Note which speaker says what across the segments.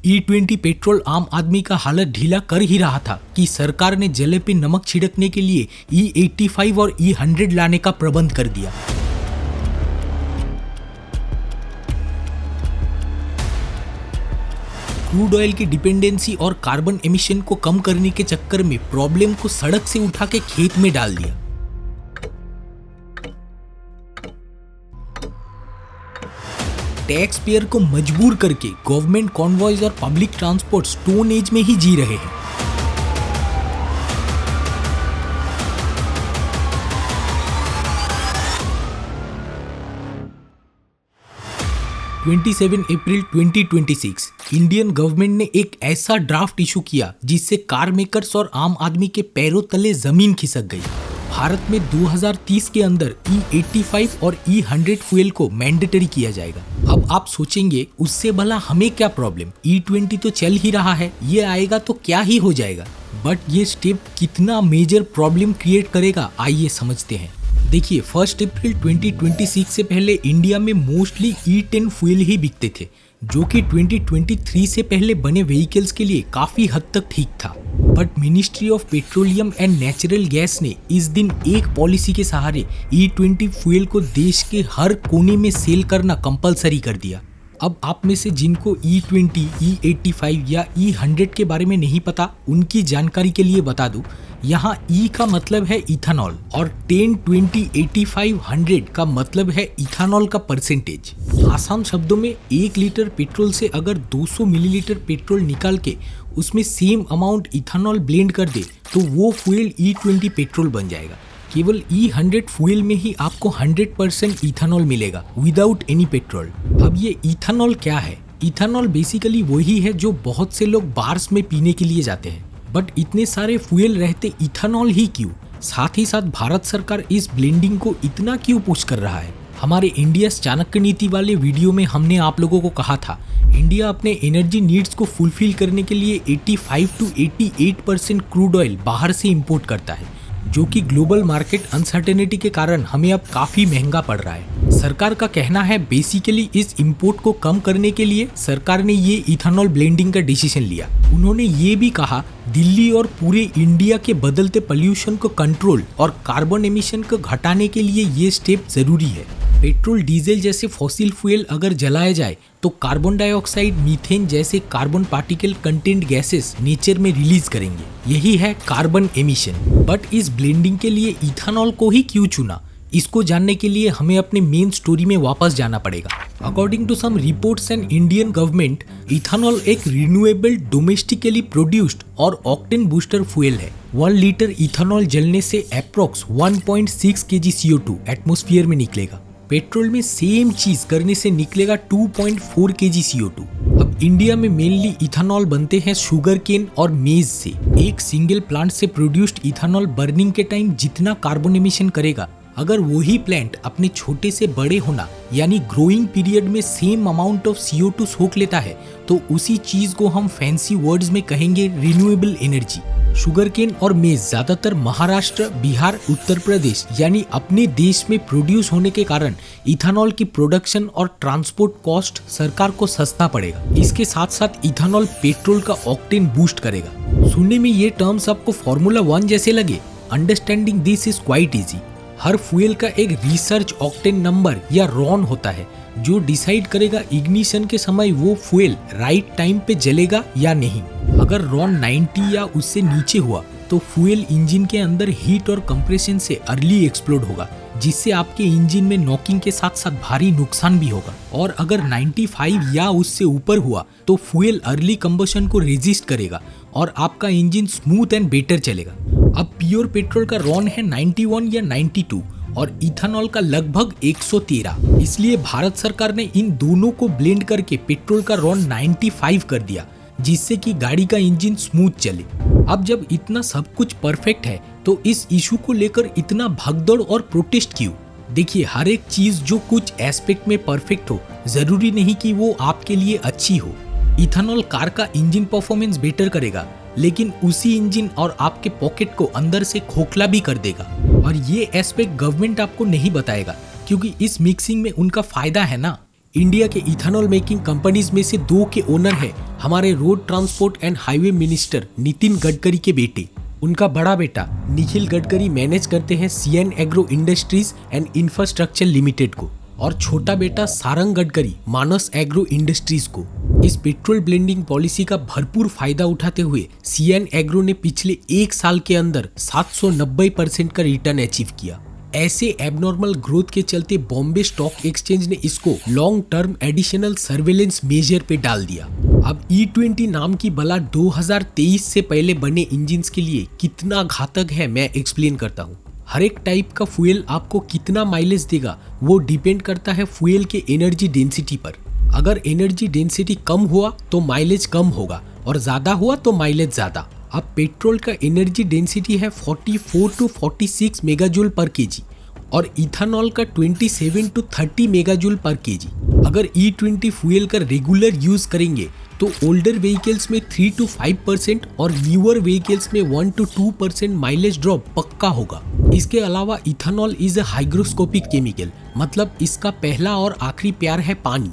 Speaker 1: E20 petrol आम आदमी का हालत ढीला कर ही रहा था कि सरकार ने जले पे नमक छिड़कने के लिए E85 और E100 लाने का प्रबंध कर दिया। क्रूड ऑयल की डिपेंडेंसी और कार्बन एमिशन को कम करने के चक्कर में प्रॉब्लम को सड़क से उठा के खेत में डाल दिया। टैक्स पेयर को मजबूर करके गवर्नमेंट कॉन्वॉयज और पब्लिक ट्रांसपोर्ट स्टोन एज में ही जी रहे हैं। (27 अप्रैल 2026) इंडियन गवर्नमेंट ने एक ऐसा ड्राफ्ट इशू किया जिससे कार मेकर्स और आम आदमी के पैरों तले जमीन खिसक गई। भारत में 2030 के अंदर E85 और E100 फ्यूल को मैंडेटरी किया जाएगा। अब आप सोचेंगे उससे भला हमें क्या प्रॉब्लम, E20 तो चल ही रहा है, ये आएगा तो क्या ही हो जाएगा। बट ये स्टेप कितना मेजर प्रॉब्लम क्रिएट करेगा, आइए समझते हैं। देखिए, 1 अप्रैल 2026 से पहले इंडिया में मोस्टली E10 फ्यूल ही बिकते थे, जो कि 2023 से पहले बने व्हीकल्स के लिए काफी हद तक ठीक था। But ministry of petroleum and natural gas ने इस दिन एक पॉलिसी के सहारे E20 फ्यूल को देश के हर कोने में सेल करना कंपलसरी कर दिया। अब आप में से जिनको E20, E85 या E100 के बारे में नहीं पता, उनकी जानकारी के लिए बता दूं, यहाँ E का मतलब है इथेनॉल और 10, 20, 85, 100 का मतलब है इथेनॉल का परसेंटेज। आसान शब्दों में 1 लीटर पेट्रोल से अगर 200 मिलीलीटर पेट्रोल निकाल के उसमें सेम अमाउंट इथेनॉल ब्लेंड कर दे तो वो फ्यूल E20 पेट्रोल बन जाएगा। केवल E100 फ्यूल में ही आपको 100% इथेनॉल मिलेगा विदाउट एनी पेट्रोल। अब ये इथेनॉल क्या है? इथेनॉल बेसिकली वही है जो बहुत से लोग बार्स में पीने के लिए जाते हैं। बट इतने सारे फ्यूल रहते इथेनॉल ही क्यों? साथ ही साथ भारत सरकार इस ब्लेंडिंग को इतना क्यों पुश कर रहा है? हमारे इंडिया चाणक्य नीति वाले वीडियो में हमने आप लोगों को कहा था, इंडिया अपने एनर्जी नीड्स को फुलफिल करने के लिए 85 to 88% क्रूड ऑयल बाहर से इंपोर्ट करता है, जो कि ग्लोबल मार्केट अनसर्टेनिटी के कारण हमें अब काफी महंगा पड़ रहा है। सरकार का कहना है बेसिकली इस इंपोर्ट को कम करने के लिए सरकार ने ये इथेनॉल ब्लेंडिंग का डिसीजन लिया। उन्होंने ये भी कहा दिल्ली और पूरे इंडिया के बदलते पोल्यूशन को कंट्रोल और कार्बन एमिशन को घटाने के लिए ये स्टेप जरूरी है। पेट्रोल, डीजल जैसे फॉसिल फ्यूल अगर जलाया जाए तो कार्बन डाइऑक्साइड, मीथेन जैसे carbon particle content gases nature में रिलीज करेंगे। यही है कार्बन एमिशन। बट इस ब्लेंडिंग के लिए इथेनॉल को ही क्यों चुना? इसको जानने के लिए हमें अपने मेन स्टोरी में वापस जाना पड़ेगा। According to some reports and Indian government, ethanol एक रिन्यूएबल, डोमेस्टिकली प्रोड्यूस्ड और ऑक्टेन बूस्टर फ्यूल है। 1 लीटर इथेनॉल जलने से अप्रोक्स 1.6 kg CO2 एटमॉस्फेयर में निकलेगा। पेट्रोल में सेम चीज करने से निकलेगा 2.4 kg CO2। अब इंडिया में मेनली इथेनॉल बनते हैं शुगर केन और मेज से। एक सिंगल प्लांट से प्रोड्यूस्ड इथेनॉल बर्निंग के टाइम जितना कार्बन एमिशन करेगा, अगर वही प्लांट अपने छोटे से बड़े होना यानी ग्रोइंग पीरियड में सेम अमाउंट ऑफ CO2 सोख लेता है, तो उसी चीज को हम फैंसी वर्ड्स में कहेंगे रिन्यूएबल एनर्जी। शुगर केन और मेज ज्यादातर महाराष्ट्र, बिहार, उत्तर प्रदेश यानी अपने देश में प्रोड्यूस होने के कारण इथेनॉल की प्रोडक्शन और ट्रांसपोर्ट कॉस्ट सरकार को सस्ता पड़ेगा। इसके साथ साथ इथेनॉल पेट्रोल का ऑक्टेन बूस्ट करेगा। सुनने में ये टर्म्स आपको फॉर्मूला 1 जैसे लगे? Understanding this is quite easy. Her fuel का एक रिसर्च ऑक्टेन नंबर या रॉन होता है जो डिसाइड करेगा इग्निशन के समय वो फ्यूल राइट टाइम पे जलेगा या नहीं। अगर रॉन 90 या उससे नीचे हुआ तो फ्यूल इंजन के अंदर हीट और कंप्रेशन से अर्ली एक्सप्लोड होगा, जिससे आपके इंजन में नॉकिंग के साथ साथ भारी नुकसान भी होगा। और अगर 95 या उससे ऊपर हुआ तो फ्यूल अर्ली कंबशन को रेजिस्ट करेगा और आपका इंजन स्मूथ एंड बेटर चलेगा। अब प्योर पेट्रोल का रॉन है 91 या 92 और इथेनॉल का लगभग 113। इसलिए भारत सरकार ने इन दोनों को ब्लेंड करके पेट्रोल का रॉन 95 कर दिया, जिससे कि गाड़ी का इंजन स्मूथ चले। अब जब इतना सब कुछ परफेक्ट है तो इस इशू को लेकर इतना भागदौड़ और प्रोटेस्ट क्यों? देखिए, हर एक चीज जो कुछ एस्पेक्ट में परफेक्ट हो, जरूरी नहीं कि वो आपके लिए अच्छी हो। इथेनॉल कार का इंजन परफॉर्मेंस बेटर करेगा, लेकिन उसी इंजन और आपके पॉकेट को अंदर से खोखला भी कर देगा। और ये एस्पेक्ट गवर्नमेंट आपको नहीं बताएगा, क्योंकि इस मिक्सिंग में उनका फायदा है ना। इंडिया के इथेनॉल मेकिंग कंपनीज में से 2 के ओनर है हमारे road transport and highway minister Nitin Gadkari के बेटे। उनका बड़ा बेटा निखिल गडकरी मैनेज करते हैं CN agro industries and infrastructure limited को और छोटा बेटा सारंग गडकरी मानस एग्रो इंडस्ट्रीज को। इस पेट्रोल ब्लेंडिंग पॉलिसी का भरपूर फायदा उठाते हुए सीएन एग्रो ने पिछले 1 साल के अंदर 790% का रिटर्न अचीव किया। ऐसे एबनॉर्मल ग्रोथ के चलते बॉम्बे स्टॉक एक्सचेंज ने इसको long term additional surveillance measure पे डाल दिया। अब E20 नाम की बला 2023 से पहले बने इंजिन्स के लिए कितना घातक है मैं एक्सप्लेन करता हूँ। हर एक टाइप का फ्यूल आपको कितना माइलेज देगा वो डिपेंड करता है फ्यूल के एनर्जी डेंसिटी पर। अगर एनर्जी डेंसिटी कम हुआ तो माइलेज कम होगा और ज्यादा हुआ तो माइलेज ज्यादा। अब पेट्रोल का एनर्जी डेंसिटी है 44 टू 46 मेगाजूल पर केजी और इथेनॉल का 27 टू 30 मेगाजूल पर केजी। अगर E20 फ्यूल का रेगुलर यूज करेंगे तो ओल्डर व्हीकल्स में 3 to 5% और न्यूअर व्हीकल्स में 1 to 2% माइलेज ड्रॉप पक्का होगा। इसके अलावा ethanol is a hygroscopic chemical, मतलब इसका पहला और आखिरी प्यार है पानी।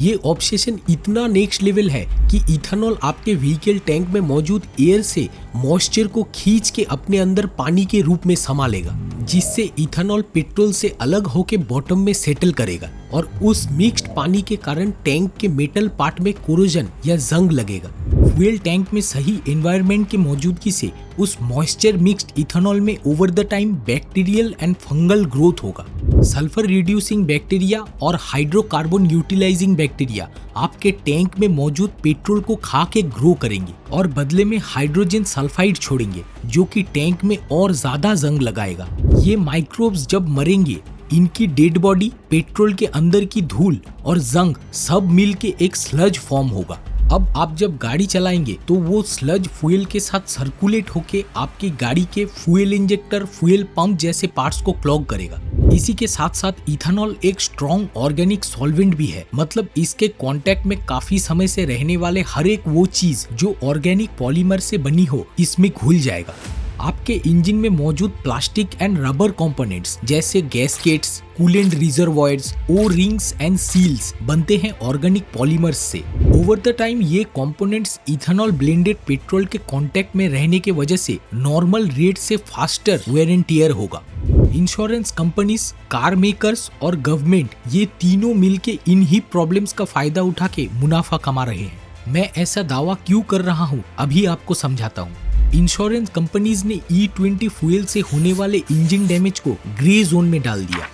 Speaker 1: ये ऑब्सेशन इतना नेक्स्ट लेवल है कि इथेनॉल आपके व्हीकल टैंक में मौजूद एयर से मॉइस्चर को खींच के अपने अंदर पानी के रूप में समा लेगा, जिससे इथेनॉल पेट्रोल से अलग होके बॉटम में सेटल करेगा और उस मिक्स्ड पानी के कारण टैंक के मेटल पार्ट में कोरोजन या जंग लगेगा। फ्यूल टैंक में सही एनवायरनमेंट की मौजूदगी से उस मॉइस्चर मिक्स्ड इथेनॉल में over the time bacterial and fungal growth होगा। सल्फर रिड्यूसिंग बैक्टीरिया और हाइड्रोकार्बन यूटिलाइजिंग बैक्टीरिया आपके टैंक में मौजूद पेट्रोल को खा के ग्रो करेंगे और बदले में हाइड्रोजन सल्फाइड छोड़ेंगे, जो कि टैंक में और ज्यादा जंग लगाएगा। ये माइक्रोब्स जब मरेंगे, इनकी डेड बॉडी, पेट्रोल के अंदर की धूल और जंग सब मिल के एक स्लज फॉर्म होगा। अब आप जब गाड़ी चलाएंगे तो वो स्लज फ्यूल के साथ सर्कुलेट होके आपकी गाड़ी के फ्यूल इंजेक्टर, फ्यूल पंप जैसे पार्ट्स को क्लॉग करेगा। इसी के साथ साथ इथेनॉल एक स्ट्रॉन्ग ऑर्गेनिक सॉल्वेंट भी है, मतलब इसके कांटेक्ट में काफी समय से रहने वाले हर एक वो चीज जो ऑर्गेनिक पॉलीमर से बनी हो इसमें घुल जाएगा। आपके इंजन में मौजूद प्लास्टिक एंड रबर कंपोनेंट्स जैसे gaskets, coolant reservoirs, O rings and seals बनते हैं ऑर्गेनिक पॉलीमर्स से। ओवर द टाइम ये कंपोनेंट्स इथेनॉल ब्लेंडेड पेट्रोल के कांटेक्ट में रहने के वजह से नॉर्मल रेट से फास्टर वेयर एंड टियर होगा। इंश्योरेंस कंपनीज, कार मेकर्स और गवर्नमेंट ये तीनों मिलके इन ही प्रॉब्लम्स का फायदा उठा के मुनाफा कमा रहे हैं। मैं ऐसा दावा क्यों कर रहा हूँ अभी आपको समझाता हूँ। इंश्योरेंस कंपनीज ने E20 फ्यूल से होने वाले इंजन डैमेज को ग्रे जोन में डाल दिया।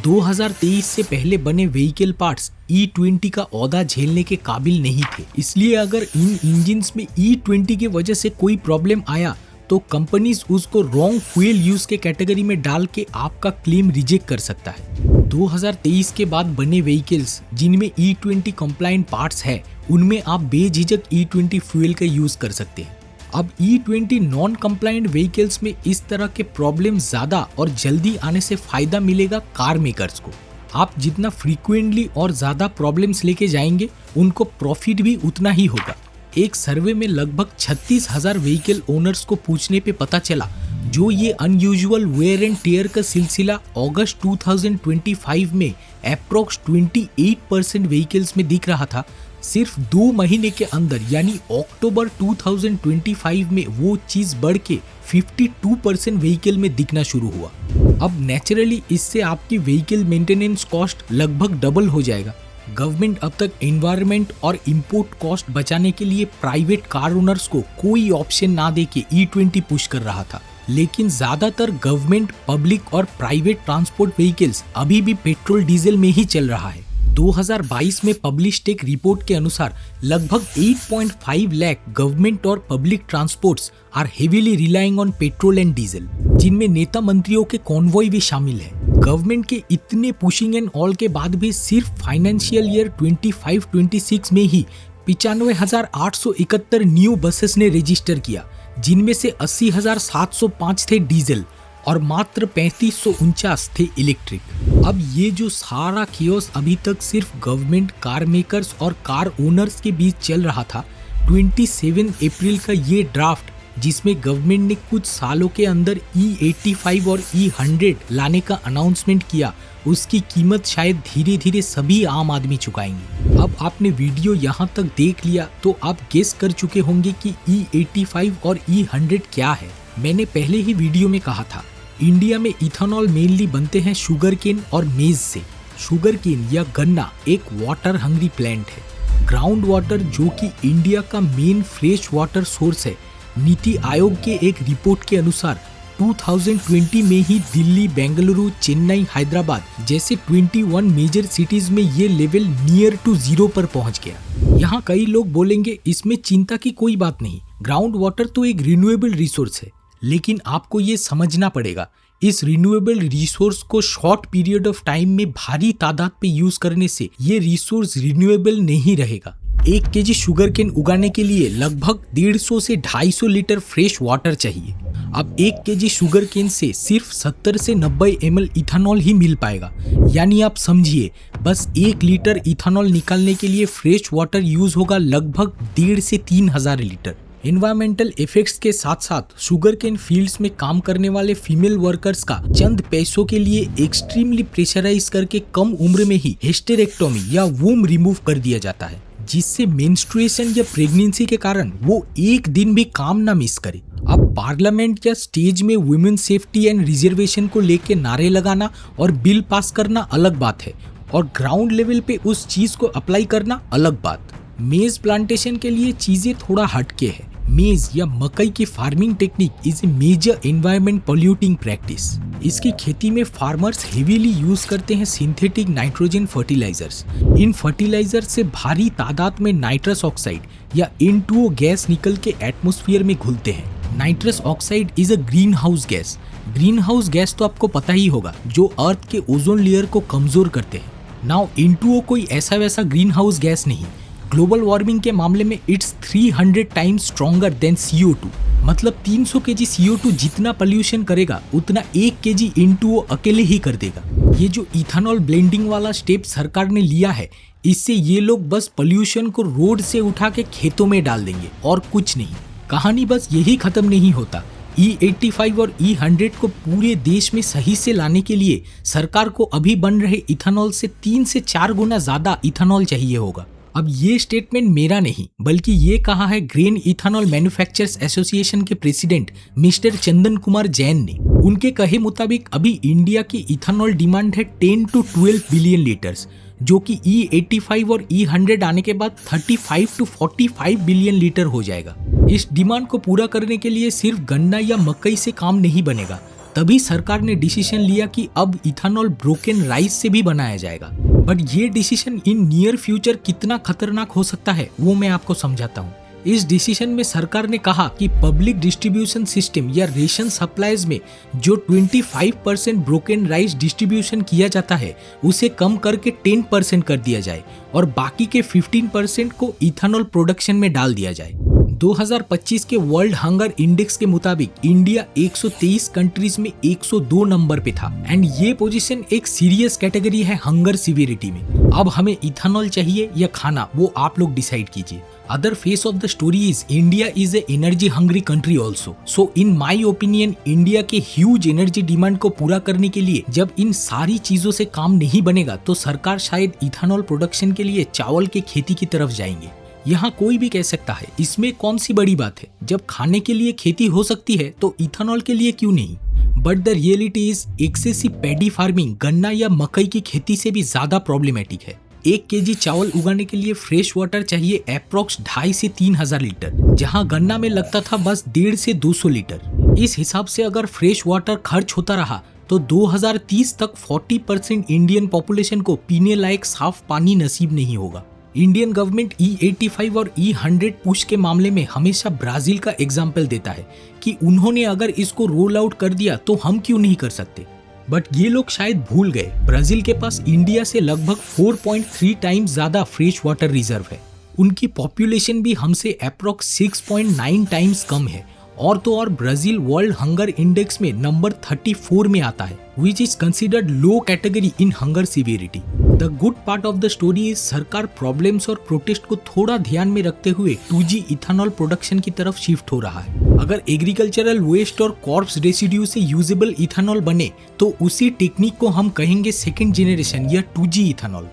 Speaker 1: 2023 से पहले बने व्हीकल पार्ट्स E20 का औदा झेलने के काबिल नहीं थे, इसलिए अगर इन इंजिन्स में E20 की वजह से कोई प्रॉब्लम आया तो कंपनीज उसको रॉन्ग फ्यूल यूज के कैटेगरी में डाल के आपका क्लेम रिजेक्ट कर सकता है। 2023 के बाद बने व्हीकल्स जिनमें E20 कंप्लायंट पार्ट्स है, उनमें आप बेझिझक E20 फ्यूल का यूज कर सकते हैं। अब E20 नॉन कंप्लायंट व्हीकल्स में इस तरह के प्रॉब्लम ज्यादा और जल्दी आने से फायदा मिलेगा कार मेकर्स को। आप जितना फ्रीक्वेंटली और ज्यादा प्रॉब्लम्स लेके जाएंगे, उनको प्रॉफिट भी उतना ही होगा। एक सर्वे में लगभग 36,000 व्हीकल ओनर्स को पूछने पे पता चला जो ये अनयूजुअल वेयर एंड टियर का सिलसिला अगस्त 2025 में अप्रोक्स 28% व्हीकल्स में दिख रहा था, सिर्फ 2 महीने के अंदर यानी अक्टूबर 2025 में वो चीज बढ़ के 52% व्हीकल में दिखना शुरू हुआ। अब नेचुरली इससे आपकी व्हीकल मेंटेनेंस कॉस्ट लगभग डबल हो जाएगा। गवर्नमेंट अब तक एनवायरनमेंट और इंपोर्ट कॉस्ट बचाने के लिए प्राइवेट कार ओनर्स को कोई ऑप्शन ना देके E20 पुश कर रहा था, लेकिन ज्यादातर गवर्नमेंट, पब्लिक और प्राइवेट ट्रांसपोर्ट व्हीकल्स अभी भी पेट्रोल डीजल में ही चल रहा है। 2022 में पब्लिश्ड एक रिपोर्ट के अनुसार लगभग 8.5 लाख गवर्नमेंट और public transports are heavily relying on petrol and diesel, जिनमें नेता मंत्रियों के कॉन्वॉय भी शामिल है। गवर्नमेंट के इतने पुशिंग एंड ऑल के बाद भी सिर्फ फाइनेंशियल ईयर 25-26 में ही 95,871 न्यू बसेस ने रजिस्टर किया, जिनमें से 80,705 थे डीजल और मात्र 3549 थे इलेक्ट्रिक। अब ये जो सारा कियोस अभी तक सिर्फ गवर्नमेंट, कार मेकर्स और कार ओनर्स के बीच चल रहा था, 27 अप्रैल का ये ड्राफ्ट जिसमें गवर्नमेंट ने कुछ सालों के अंदर E85 और E100 लाने का अनाउंसमेंट किया, उसकी कीमत शायद धीरे धीरे सभी आम आदमी चुकाएंगे। अब आपने वीडियो यहाँ तक देख लिया तो आप गेस कर चुके होंगे कि E85 और E100 क्या है। मैंने पहले ही वीडियो में कहा था, इंडिया में इथेनॉल मेनली बनते हैं शुगर केन और मेज से। शुगर केन या गन्ना एक वाटर हंग्री प्लांट है। ग्राउंड वाटर जो कि इंडिया का मेन फ्रेश वाटर सोर्स है, नीति आयोग के एक रिपोर्ट के अनुसार 2020 में ही दिल्ली, बेंगलुरु, चेन्नई, हैदराबाद जैसे 21 मेजर सिटीज में ये लेवल नियर टू जीरो पर पहुंच गया। यहाँ कई लोग बोलेंगे इसमें चिंता की कोई बात नहीं, ग्राउंड वाटर तो एक रिन्यूएबल रिसोर्स है। लेकिन आपको ये समझना पड़ेगा, इस रिन्यूएबल रिसोर्स को शॉर्ट पीरियड ऑफ टाइम में भारी तादाद पे यूज करने से ये रिसोर्स रिन्यूएबल नहीं रहेगा। 1 केजी शुगर केन उगाने के लिए लगभग 150 से 250 लीटर फ्रेश वाटर चाहिए। अब 1 केजी शुगर केन से सिर्फ 70 से 90 ml इथेनॉल ही मिल पाएगा। यानी आप समझिए, बस 1 लीटर इथेनॉल निकालने के लिए फ्रेश वाटर यूज होगा लगभग 1,500 से 3,000 लीटर। एनवायरमेंटल इफेक्ट्स के साथ साथ शुगर केन फील्ड्स में काम करने वाले फीमेल वर्कर्स का चंद पैसों के लिए एक्सट्रीमली प्रेशराइज करके कम उम्र में ही हिस्टेरेक्टोमी या वूम रिमूव कर दिया जाता है, जिससे मेंस्ट्रुएशन या प्रेगनेंसी के कारण वो एक दिन भी काम ना मिस करे। अब पार्लियामेंट या स्टेज में वुमेन सेफ्टी एंड रिजर्वेशन को लेके नारे लगाना और बिल पास करना अलग बात है, और ग्राउंड लेवल पे उस चीज को अप्लाई करना अलग बात। मेज प्लांटेशन के लिए चीजें थोड़ा हटके है। मेज या मकई की farming technique is a major environment polluting practice. इसकी खेती में फार्मर्स हेवीली यूज करते हैं सिंथेटिक नाइट्रोजन फर्टिलाइजर्स। इन फर्टिलाइजर से भारी तादाद में नाइट्रस ऑक्साइड या N2O गैस निकल के एटमॉस्फेयर में घुलते हैं। Nitrous oxide is a green house gas. Green house gas तो आपको पता ही होगा, जो अर्थ के ओजोन लेयर को कमजोर करते हैं। नाउ N2O कोई ऐसा वैसा ग्रीन हाउस गैस नहीं। ग्लोबल वार्मिंग के मामले में it's 300 times stronger than CO2। मतलब 300 केजी CO2 जितना पोल्यूशन करेगा उतना 1 केजी N2O अकेले ही कर देगा। ये जो इथेनॉल ब्लेंडिंग वाला स्टेप सरकार ने लिया है, इससे ये लोग बस पोल्यूशन को रोड से उठा के खेतों में डाल देंगे और कुछ नहीं। कहानी बस यही खत्म नहीं होता। E85 और E100 को पूरे देश में सही से लाने के लिए सरकार को अभी बन रहे इथेनॉल से 3 से 4 गुना ज्यादा इथेनॉल चाहिए होगा। अब ये स्टेटमेंट मेरा नहीं, बल्कि ये कहा है ग्रेन इथेनॉल मैन्युफैक्चरर्स एसोसिएशन के प्रेसिडेंट मिस्टर चंदन कुमार जैन ने। उनके कहे मुताबिक अभी इंडिया की इथेनॉल डिमांड है 10 to 12 बिलियन लीटर्स, जो कि E85 और E100 आने के बाद 35 to 45 बिलियन लीटर हो जाएगा। इस डिमांड को पूरा करने के लिए सिर्फ गन्ना या मकई से काम नहीं बनेगा। तभी सरकार ने डिसीजन लिया कि अब इथेनॉल ब्रोकन राइस से भी बनाया जाएगा। बट ये डिसीजन इन नियर फ्यूचर कितना खतरनाक हो सकता है वो मैं आपको समझाता हूँ। इस डिसीजन में सरकार ने कहा कि पब्लिक डिस्ट्रीब्यूशन सिस्टम या रेशन सप्लाईज में जो 25% ब्रोकन राइस डिस्ट्रीब्यूशन किया जाता है उसे कम करके 10% कर दिया जाए और बाकी के 15% को इथेनॉल प्रोडक्शन में डाल दिया जाए। 2025 के वर्ल्ड हंगर इंडेक्स के मुताबिक इंडिया 123 कंट्रीज में 102 नंबर पे था एंड ये पोजीशन एक सीरियस कैटेगरी है हंगर सिवियरिटी में। अब हमें इथेनॉल चाहिए या खाना, वो आप लोग डिसाइड कीजिए। Other face of the story is India is a energy hungry country also. So in my opinion India के ह्यूज एनर्जी डिमांड को पूरा करने के लिए जब इन सारी चीजों से काम नहीं बनेगा तो सरकार शायद इथेनॉल प्रोडक्शन के लिए चावल की खेती की तरफ जाएंगे। यहाँ कोई भी कह सकता है इसमें कौन सी बड़ी बात है, जब खाने के लिए खेती हो सकती है तो इथेनॉल के लिए क्यों नहीं। But the reality is excessive paddy farming गन्ना या मकई की खेती से भी ज्यादा प्रॉब्लमेटिक है। 1 केजी चावल उगाने के लिए फ्रेश वाटर चाहिए अप्रोक्स 2,500 से 3,000 लीटर, जहां गन्ना में लगता था बस 150 से 200 लीटर। इस हिसाब से अगर फ्रेश वाटर खर्च होता रहा तो 2030 तक 40% इंडियन पॉपुलेशन को पीने लायक साफ पानी नसीब नहीं होगा। इंडियन गवर्नमेंट E85 और E100 पुश के मामले में हमेशा ब्राजील का एग्जाम्पल देता है कि उन्होंने अगर इसको रोल आउट कर दिया तो हम क्यों नहीं कर सकते। बट ये लोग शायद भूल गए ब्राजील के पास इंडिया से लगभग 4.3 टाइम्स ज्यादा फ्रेश वाटर रिजर्व है। उनकी पॉपुलेशन भी हमसे अप्रोक्स 6.9 टाइम्स कम है और तो और ब्राजील वर्ल्ड हंगर इंडेक्स में नंबर 34 में आता है, which is considered low category in hunger severity. The good part of the story is सरकार प्रॉब्लम्स और प्रोटेस्ट को थोड़ा ध्यान में रखते हुए 2G इथेनॉल प्रोडक्शन की तरफ शिफ्ट हो रहा है। अगर एग्रीकल्चरल वेस्ट और कॉर्प्स रेसिड्यू से यूजेबल इथेनॉल बने तो उसी टेक्निक को हम कहेंगे सेकेंड जनरेशन या 2G इथेनॉल।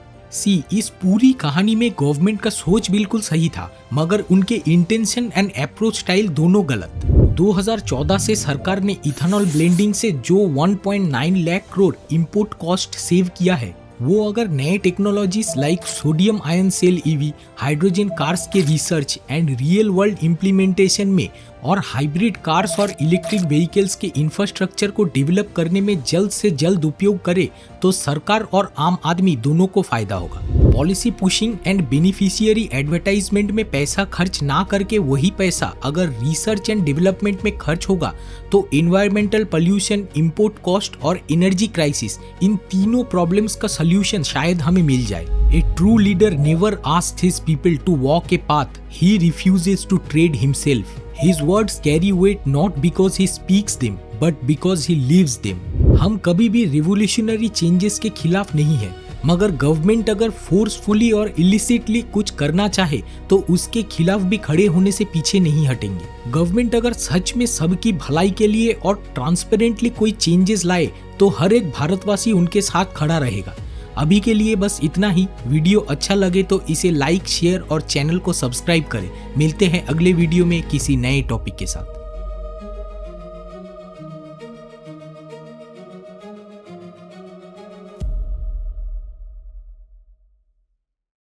Speaker 1: इस पूरी कहानी में गवर्नमेंट का सोच बिल्कुल सही था, मगर उनके इंटेंशन एंड अप्रोच स्टाइल दोनों गलत। 2014 से सरकार ने इथेनॉल ब्लेंडिंग से जो 1.9 lakh crore import cost save किया है, वो अगर नए technologies like sodium ion cell EV, hydrogen cars के research and real world implementation में और हाइब्रिड कार्स और इलेक्ट्रिक व्हीकल्स के इंफ्रास्ट्रक्चर को डेवलप करने में जल्द से जल्द उपयोग करे तो सरकार और आम आदमी दोनों को फायदा होगा। Policy pushing and beneficiary advertisement में पैसा खर्च ना करके वही पैसा अगर रिसर्च एंड डेवलपमेंट में खर्च होगा तो एनवायरमेंटल पोल्यूशन, इंपोर्ट कॉस्ट और एनर्जी क्राइसिस, इन तीनों प्रॉब्लम्स का सॉल्यूशन शायद हमें मिल जाए। A true leader never asks his people to walk a path, he refuses to tread himself. His words carry weight not because he speaks them, but because he lives them. हम कभी भी revolutionary changes के खिलाफ नहीं है, मगर government अगर forcefully और इलिसिटली कुछ करना चाहे तो उसके खिलाफ भी खड़े होने से पीछे नहीं हटेंगे। गवर्नमेंट अगर सच में सबकी भलाई के लिए और ट्रांसपेरेंटली कोई चेंजेस लाए तो हर एक भारतवासी उनके साथ खड़ा रहेगा। अभी के लिए बस इतना ही। वीडियो अच्छा लगे तो इसे लाइक, शेयर और चैनल को सब्सक्राइब करें। मिलते हैं अगले वीडियो में किसी नए टॉपिक के साथ।